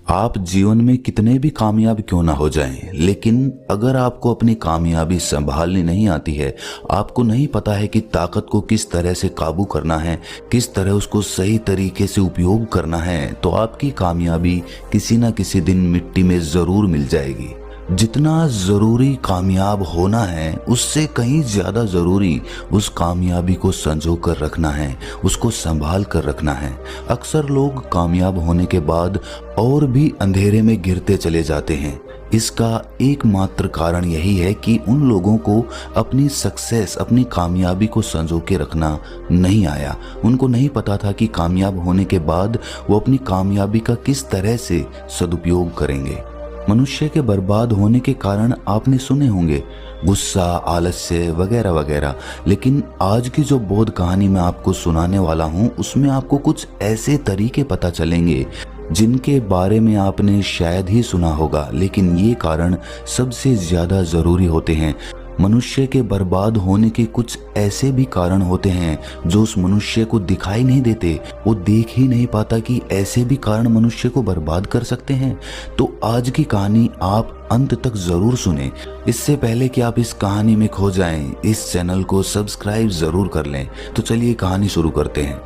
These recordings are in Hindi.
आप जीवन में कितने भी कामयाब क्यों ना हो जाएं, लेकिन अगर आपको अपनी कामयाबी संभालनी नहीं आती है, आपको नहीं पता है कि ताकत को किस तरह से काबू करना है, किस तरह उसको सही तरीके से उपयोग करना है, तो आपकी कामयाबी किसी न किसी दिन मिट्टी में ज़रूर मिल जाएगी। जितना ज़रूरी कामयाब होना है, उससे कहीं ज़्यादा ज़रूरी उस कामयाबी को संजो कर रखना है, उसको संभाल कर रखना है। अक्सर लोग कामयाब होने के बाद और भी अंधेरे में गिरते चले जाते हैं। इसका एकमात्र कारण यही है कि उन लोगों को अपनी सक्सेस, अपनी कामयाबी को संजो के रखना नहीं आया। उनको नहीं पता था कि कामयाब होने के बाद वो अपनी कामयाबी का किस तरह से सदुपयोग करेंगे। मनुष्य के बर्बाद होने के कारण आपने सुने होंगे, गुस्सा, आलस्य वगैरह वगैरह। लेकिन आज की जो बोध कहानी मैं आपको सुनाने वाला हूँ, उसमें आपको कुछ ऐसे तरीके पता चलेंगे जिनके बारे में आपने शायद ही सुना होगा, लेकिन ये कारण सबसे ज़्यादा ज़रूरी होते हैं। मनुष्य के बर्बाद होने के कुछ ऐसे भी कारण होते हैं जो उस मनुष्य को दिखाई नहीं देते। वो देख ही नहीं पाता कि ऐसे भी कारण मनुष्य को बर्बाद कर सकते हैं। तो आज की कहानी आप अंत तक जरूर सुने। इससे पहले कि आप इस कहानी में खो जाएं, इस चैनल को सब्सक्राइब जरूर कर लें। तो चलिए कहानी शुरू करते हैं।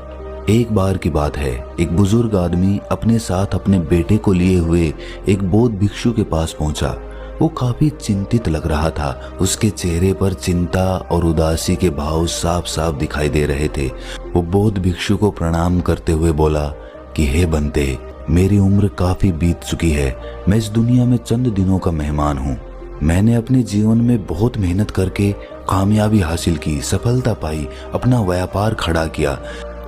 एक बार की बात है, एक बुजुर्ग आदमी अपने साथ अपने बेटे को लिए हुए एक बौद्ध भिक्षु के पास पहुंचा। वो काफी चिंतित लग रहा था। उसके चेहरे पर चिंता और उदासी के भाव साफ साफ दिखाई दे रहे थे। वो बौद्ध भिक्षु को प्रणाम करते हुए बोला कि हे बंते, मेरी उम्र काफी बीत चुकी है। मैं इस दुनिया में चंद दिनों का मेहमान हूँ। मैंने अपने जीवन में बहुत मेहनत करके कामयाबी हासिल की, सफलता पाई, अपना व्यापार खड़ा किया,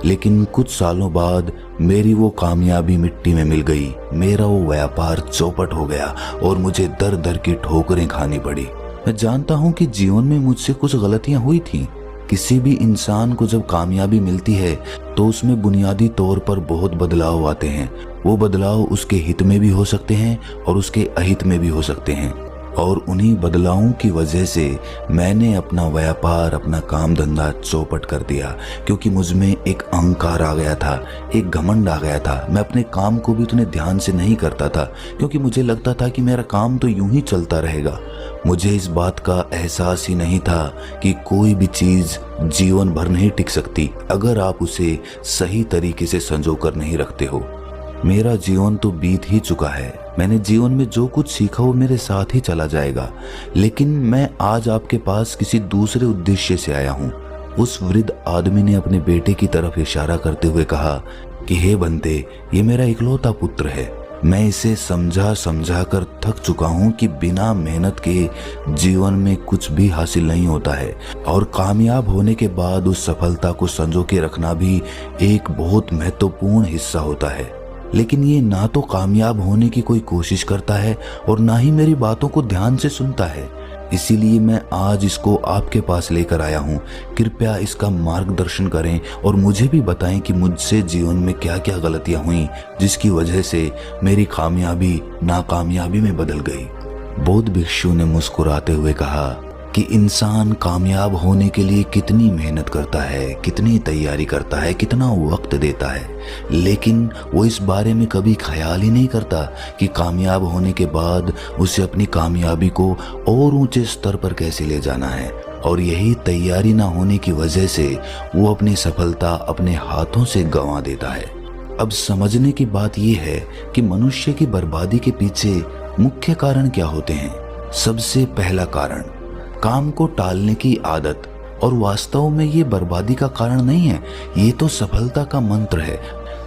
लेकिन कुछ सालों बाद मेरी वो कामयाबी मिट्टी में मिल गई। मेरा वो व्यापार चौपट हो गया और मुझे दर दर की ठोकरें खानी पड़ी। मैं जानता हूँ कि जीवन में मुझसे कुछ गलतियां हुई थीं। किसी भी इंसान को जब कामयाबी मिलती है तो उसमें बुनियादी तौर पर बहुत बदलाव आते हैं। वो बदलाव उसके हित में भी हो सकते हैं और उसके अहित में भी हो सकते हैं। और उन्हीं बदलावों की वजह से मैंने अपना व्यापार, अपना काम धंधा चौपट कर दिया, क्योंकि मुझ में एक अहंकार आ गया था, एक घमंड आ गया था। मैं अपने काम को भी उतने ध्यान से नहीं करता था, क्योंकि मुझे लगता था कि मेरा काम तो यूं ही चलता रहेगा। मुझे इस बात का एहसास ही नहीं था कि कोई भी चीज़ जीवन भर नहीं टिक सकती अगर आप उसे सही तरीके से संजो कर नहीं रखते हो। मेरा जीवन तो बीत ही चुका है। मैंने जीवन में जो कुछ सीखा वो मेरे साथ ही चला जाएगा, लेकिन मैं आज आपके पास किसी दूसरे उद्देश्य से आया हूँ। उस वृद्ध आदमी ने अपने बेटे की तरफ इशारा करते हुए कहा कि हे बंते, ये मेरा इकलौता पुत्र है। मैं इसे समझा समझा कर थक चुका हूँ कि बिना मेहनत के जीवन में कुछ भी हासिल नहीं होता है, और कामयाब होने के बाद उस सफलता को संजो के रखना भी एक बहुत महत्वपूर्ण हिस्सा होता है। लेकिन ये ना तो कामयाब होने की कोई कोशिश करता है और ना ही मेरी बातों को ध्यान से सुनता है। इसीलिए मैं आज इसको आपके पास लेकर आया हूँ। कृपया इसका मार्गदर्शन करें और मुझे भी बताएं कि मुझसे जीवन में क्या क्या गलतियाँ हुई जिसकी वजह से मेरी कामयाबी नाकामयाबी में बदल गई। बौद्ध भिक्षु ने मुस्कुराते हुए कहा कि इंसान कामयाब होने के लिए कितनी मेहनत करता है, कितनी तैयारी करता है, कितना वक्त देता है, लेकिन वो इस बारे में कभी ख्याल ही नहीं करता कि कामयाब होने के बाद उसे अपनी कामयाबी को और ऊंचे स्तर पर कैसे ले जाना है। और यही तैयारी ना होने की वजह से वो अपनी सफलता अपने हाथों से गंवा देता है। अब समझने की बात यह है कि मनुष्य की बर्बादी के पीछे मुख्य कारण क्या होते हैं। सबसे पहला कारण, काम को टालने की आदत। और वास्तव में ये बर्बादी का कारण नहीं है, ये तो सफलता का मंत्र है।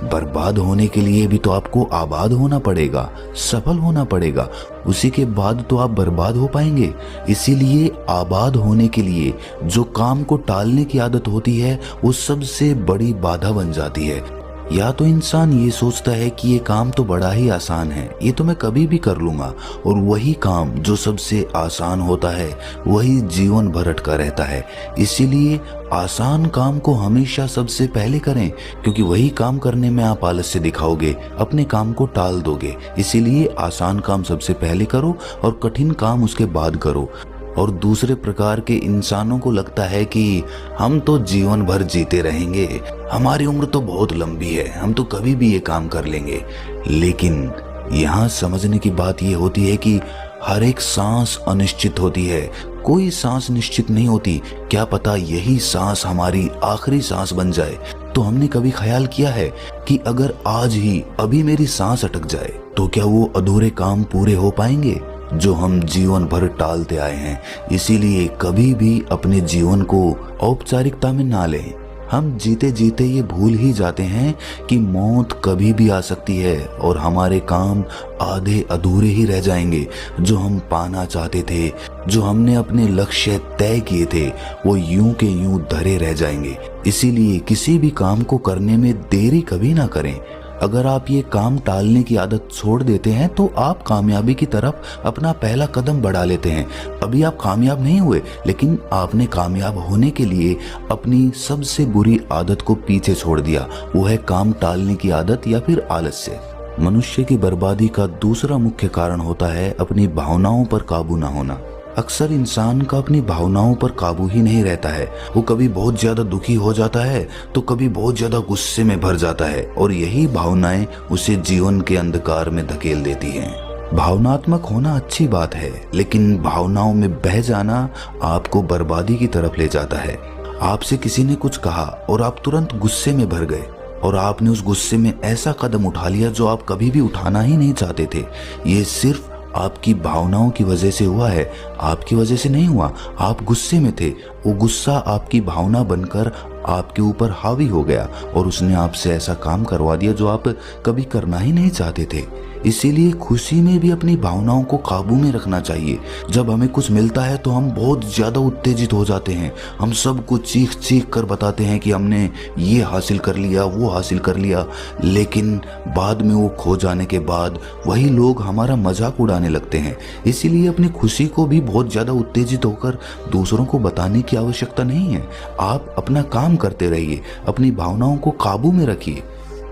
बर्बाद होने के लिए भी तो आपको आबाद होना पड़ेगा, सफल होना पड़ेगा, उसी के बाद तो आप बर्बाद हो पाएंगे। इसीलिए आबाद होने के लिए जो काम को टालने की आदत होती है वो सबसे बड़ी बाधा बन जाती है। या तो इंसान ये सोचता है कि ये काम तो बड़ा ही आसान है, ये तो मैं कभी भी कर लूँगा, और वही काम जो सबसे आसान होता है वही जीवन भर अटका रहता है। इसीलिए आसान काम को हमेशा सबसे पहले करें, क्योंकि वही काम करने में आप आलस्य दिखाओगे, अपने काम को टाल दोगे। इसीलिए आसान काम सबसे पहले करो और कठिन काम उसके बाद करो। और दूसरे प्रकार के इंसानों को लगता है कि हम तो जीवन भर जीते रहेंगे, हमारी उम्र तो बहुत लंबी है, हम तो कभी भी ये काम कर लेंगे। लेकिन यहाँ समझने की बात ये होती है कि हर एक सांस अनिश्चित होती है, कोई सांस निश्चित नहीं होती। क्या पता यही सांस हमारी आखिरी सांस बन जाए। तो हमने कभी ख्याल किया है कि अगर आज ही अभी मेरी सांस अटक जाए तो क्या वो अधूरे काम पूरे हो पाएंगे जो हम जीवन भर टालते आए हैं। इसीलिए कभी भी अपने जीवन को औपचारिकता में ना लें। हम जीते जीते ये भूल ही जाते हैं कि मौत कभी भी आ सकती है और हमारे काम आधे अधूरे ही रह जाएंगे। जो हम पाना चाहते थे, जो हमने अपने लक्ष्य तय किए थे, वो यूं के यूं धरे रह जाएंगे। इसीलिए किसी भी काम को करने में देरी कभी ना करें। अगर आप ये काम टालने की आदत छोड़ देते हैं तो आप कामयाबी की तरफ अपना पहला कदम बढ़ा लेते हैं। अभी आप कामयाब नहीं हुए, लेकिन आपने कामयाब होने के लिए अपनी सबसे बुरी आदत को पीछे छोड़ दिया। वो है काम टालने की आदत या फिर आलस्य। मनुष्य की बर्बादी का दूसरा मुख्य कारण होता है अपनी भावनाओं पर काबू ना होना। अक्सर इंसान का अपनी भावनाओं पर काबू ही नहीं रहता है। वो कभी बहुत ज्यादा दुखी हो जाता है तो कभी बहुत ज्यादा गुस्से में भर जाता है और यही भावनाएं उसे जीवन के अंधकार में धकेल देती हैं। भावनात्मक होना अच्छी बात है, लेकिन भावनाओं में बह जाना आपको बर्बादी की तरफ ले जाता है। आपसे किसी ने कुछ कहा और आप तुरंत गुस्से में भर गए और आपने उस गुस्से में ऐसा कदम उठा लिया जो आप कभी भी उठाना ही नहीं चाहते थे। ये सिर्फ आपकी भावनाओं की वजह से हुआ है, आपकी वजह से नहीं हुआ। आप गुस्से में थे, वो गुस्सा आपकी भावना बनकर आपके ऊपर हावी हो गया और उसने आपसे ऐसा काम करवा दिया जो आप कभी करना ही नहीं चाहते थे। इसीलिए खुशी में भी अपनी भावनाओं को काबू में रखना चाहिए। जब हमें कुछ मिलता है तो हम बहुत ज्यादा उत्तेजित हो जाते हैं। हम सबको चीख चीख कर बताते हैं कि हमने ये हासिल कर लिया, वो हासिल कर लिया, लेकिन बाद में वो खो जाने के बाद वही लोग हमारा मजाक उड़ाने लगते हैं। इसीलिए अपनी खुशी को भी बहुत ज्यादा उत्तेजित होकर दूसरों को बताने की आवश्यकता नहीं है। आप अपना काम करते रहिए, अपनी भावनाओं को काबू में रखिए।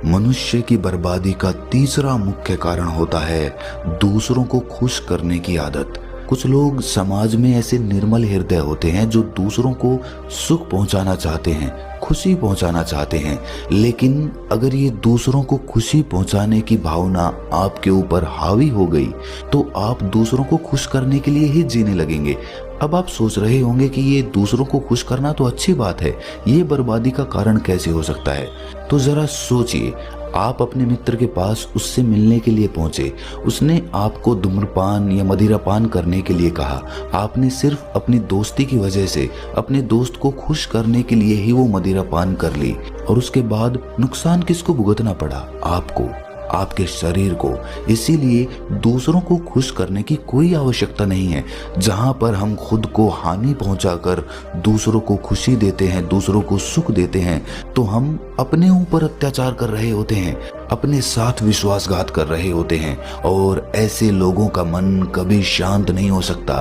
मनुष्य की बर्बादी का तीसरा मुख्य कारण होता है दूसरों को खुश करने की आदत। कुछ लोग समाज में ऐसे निर्मल हृदय होते हैं जो दूसरों को सुख पहुंचाना चाहते हैं, खुशी पहुंचाना चाहते हैं, लेकिन अगर ये दूसरों को खुशी पहुंचाने की भावना आपके ऊपर हावी हो गई तो आप दूसरों को खुश करने के लिए ही जीने लगेंगे। अब आप सोच रहे होंगे कि ये दूसरों को खुश करना तो अच्छी बात है, ये बर्बादी का कारण कैसे हो सकता है? तो जरा सोचिए, आप अपने मित्र के पास उससे मिलने के लिए पहुंचे, उसने आपको धूम्रपान या मदिरापान करने के लिए कहा। आपने सिर्फ अपनी दोस्ती की वजह से अपने दोस्त को खुश करने के लिए ही वो मदिरापान कर ली और उसके बाद नुकसान किसको भुगतना पड़ा? आपको, आपके शरीर को। इसीलिए दूसरों को खुश करने की कोई आवश्यकता नहीं है। जहां पर हम खुद को हानि पहुंचाकर दूसरों को खुशी देते हैं, दूसरों को सुख देते हैं, तो हम अपने ऊपर अत्याचार कर रहे होते हैं, अपने साथ विश्वासघात कर रहे होते हैं। और ऐसे लोगों का मन कभी शांत नहीं हो सकता,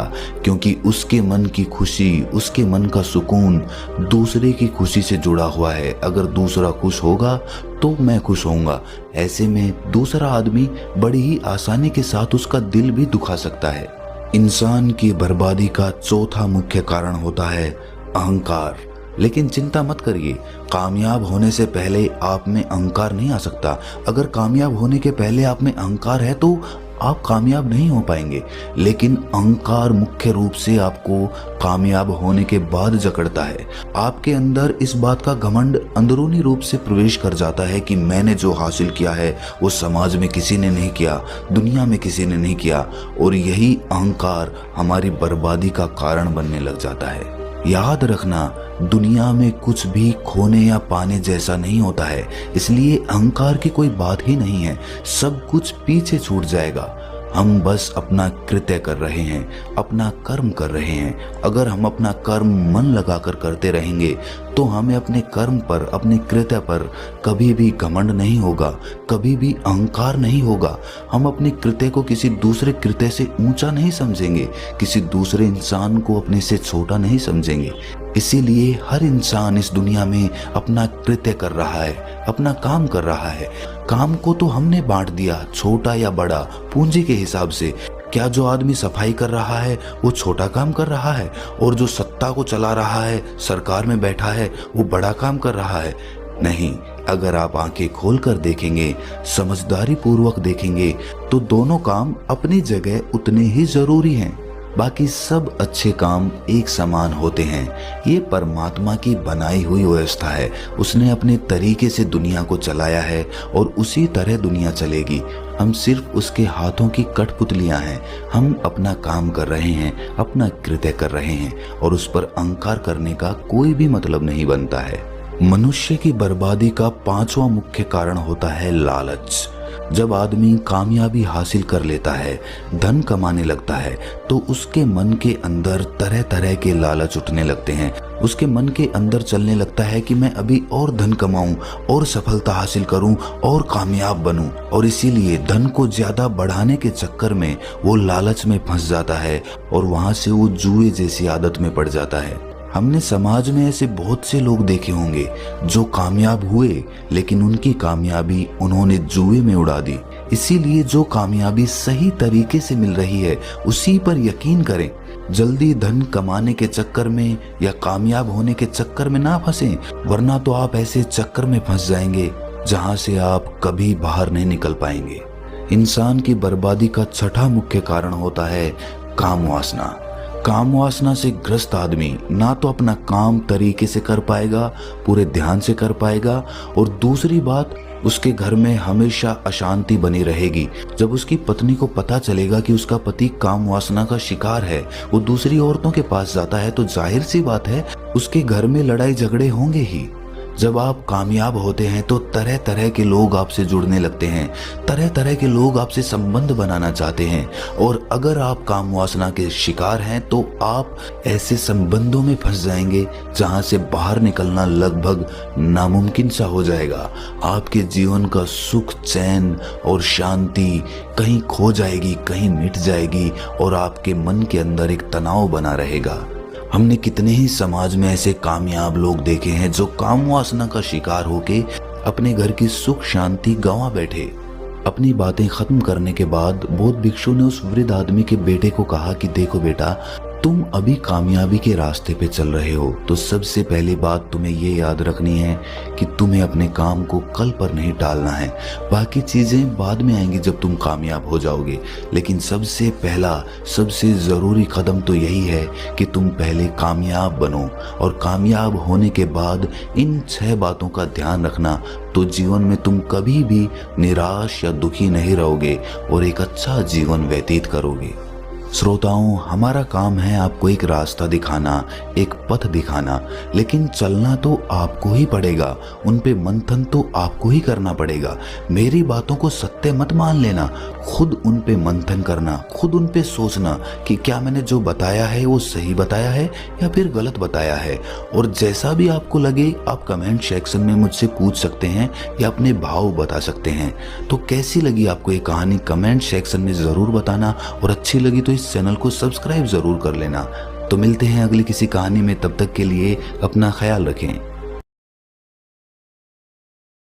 क्योंकि उसके मन की खुशी, उसके मन का सुकून दूसरे की खुशी से जुड़ा हुआ है। अगर दूसरा खुश होगा तो मैं खुश होऊंगा। ऐसे में दूसरा आदमी बड़ी ही आसानी के साथ उसका दिल भी दुखा सकता है। इंसान की बर्बादी का चौथा मुख्य कारण होता है अहंकार। लेकिन चिंता मत करिए, कामयाब होने से पहले आप में अहंकार नहीं आ सकता। अगर कामयाब होने के पहले आप में अहंकार है तो आप कामयाब नहीं हो पाएंगे। लेकिन अहंकार मुख्य रूप से आपको कामयाब होने के बाद जकड़ता है। आपके अंदर इस बात का घमंड अंदरूनी रूप से प्रवेश कर जाता है कि मैंने जो हासिल किया है वो समाज में किसी ने नहीं किया, दुनिया में किसी ने नहीं किया, और यही अहंकार हमारी बर्बादी का कारण बनने लग जाता है। याद रखना, दुनिया में कुछ भी खोने या पाने जैसा नहीं होता है, इसलिए अहंकार की कोई बात ही नहीं है। सब कुछ पीछे छूट जाएगा। हम बस अपना कृत्य कर रहे हैं, अपना कर्म कर रहे हैं। अगर हम अपना कर्म मन लगाकर करते रहेंगे तो हमें अपने कर्म पर, अपने कृत्य पर कभी भी घमंड नहीं होगा, कभी भी अहंकार नहीं होगा। हम अपने कृत्य को किसी दूसरे कृत्य से ऊंचा नहीं समझेंगे, किसी दूसरे इंसान को अपने से छोटा नहीं समझेंगे। इसीलिए हर इंसान इस दुनिया में अपना कृत्य कर रहा है, अपना काम कर रहा है। काम को तो हमने बांट दिया, छोटा या बड़ा, पूंजी के हिसाब से। क्या जो आदमी सफाई कर रहा है वो छोटा काम कर रहा है, और जो सत्ता को चला रहा है, सरकार में बैठा है, वो बड़ा काम कर रहा है? नहीं। अगर आप आंखें खोलकर देखेंगे, समझदारी पूर्वक देखेंगे, तो दोनों काम अपनी जगह उतने ही जरूरी हैं। बाकी सब अच्छे काम एक समान होते हैं। ये परमात्मा की बनाई हुई व्यवस्था है। उसने अपने तरीके से दुनिया को चलाया है और उसी तरह दुनिया चलेगी। हम सिर्फ उसके हाथों की कठपुतलियां हैं। हम अपना काम कर रहे हैं, अपना कृत्य कर रहे हैं और उस पर अहंकार करने का कोई भी मतलब नहीं बनता है। मनुष्य की बर्बादी का 5वां मुख्य कारण होता है लालच। जब आदमी कामयाबी हासिल कर लेता है, धन कमाने लगता है, तो उसके मन के अंदर तरह तरह के लालच उठने लगते हैं। उसके मन के अंदर चलने लगता है कि मैं अभी और धन कमाऊं और सफलता हासिल करूं और कामयाब बनूं, और इसीलिए धन को ज्यादा बढ़ाने के चक्कर में वो लालच में फंस जाता है और वहां से वो जुए जैसी आदत में पड़ जाता है। हमने समाज में ऐसे बहुत से लोग देखे होंगे जो कामयाब हुए, लेकिन उनकी कामयाबी उन्होंने जुए में उड़ा दी। इसीलिए जो कामयाबी सही तरीके से मिल रही है उसी पर यकीन करें। जल्दी धन कमाने के चक्कर में या कामयाब होने के चक्कर में ना फंसें, वरना तो आप ऐसे चक्कर में फंस जाएंगे जहां से आप कभी बाहर नहीं निकल पाएंगे। इंसान की बर्बादी का 6वां मुख्य कारण होता है काम वासना। काम वासना से ग्रस्त आदमी ना तो अपना काम तरीके से कर पाएगा, पूरे ध्यान से कर पाएगा, और दूसरी बात, उसके घर में हमेशा अशांति बनी रहेगी। जब उसकी पत्नी को पता चलेगा कि उसका पति काम वासना का शिकार है, वो दूसरी औरतों के पास जाता है, तो जाहिर सी बात है उसके घर में लड़ाई झगड़े होंगे ही। जब आप कामयाब होते हैं तो तरह तरह के लोग आपसे जुड़ने लगते हैं, तरह तरह के लोग आपसे संबंध बनाना चाहते हैं, और अगर आप काम वासना के शिकार हैं तो आप ऐसे संबंधों में फंस जाएंगे जहां से बाहर निकलना लगभग नामुमकिन सा हो जाएगा। आपके जीवन का सुख, चैन और शांति कहीं खो जाएगी, कहीं मिट जाएगी, और आपके मन के अंदर एक तनाव बना रहेगा। हमने कितने ही समाज में ऐसे कामयाब लोग देखे हैं जो काम वासना का शिकार होके अपने घर की सुख शांति गंवा बैठे। अपनी बातें खत्म करने के बाद बौद्ध भिक्षु ने उस वृद्ध आदमी के बेटे को कहा कि देखो बेटा, तुम अभी कामयाबी के रास्ते पे चल रहे हो, तो सबसे पहली बात तुम्हें ये याद रखनी है कि तुम्हें अपने काम को कल पर नहीं टालना है। बाकी चीजें बाद में आएंगी जब तुम कामयाब हो जाओगे, लेकिन सबसे पहला, सबसे जरूरी कदम तो यही है कि तुम पहले कामयाब बनो, और कामयाब होने के बाद इन 6 बातों का ध्यान रखना, तो जीवन में तुम कभी भी निराश या दुखी नहीं रहोगे और एक अच्छा जीवन व्यतीत करोगे। श्रोताओं, हमारा काम है आपको एक रास्ता दिखाना, एक पथ दिखाना, लेकिन चलना तो आपको ही पड़ेगा, उन पे मंथन तो आपको ही करना पड़ेगा। मेरी बातों को सत्य मत मान लेना, खुद उन पे मंथन करना, खुद उन पे सोचना कि क्या मैंने जो बताया है वो सही बताया है या फिर गलत बताया है। और जैसा भी आपको लगे आप कमेंट सेक्शन में मुझसे पूछ सकते हैं या अपने भाव बता सकते हैं। तो कैसी लगी आपको ये कहानी कमेंट सेक्शन में ज़रूर बताना, और अच्छी लगी तो इस चैनल को सब्सक्राइब ज़रूर कर लेना। तो मिलते हैं अगली किसी कहानी में, तब तक के लिए अपना ख्याल रखें।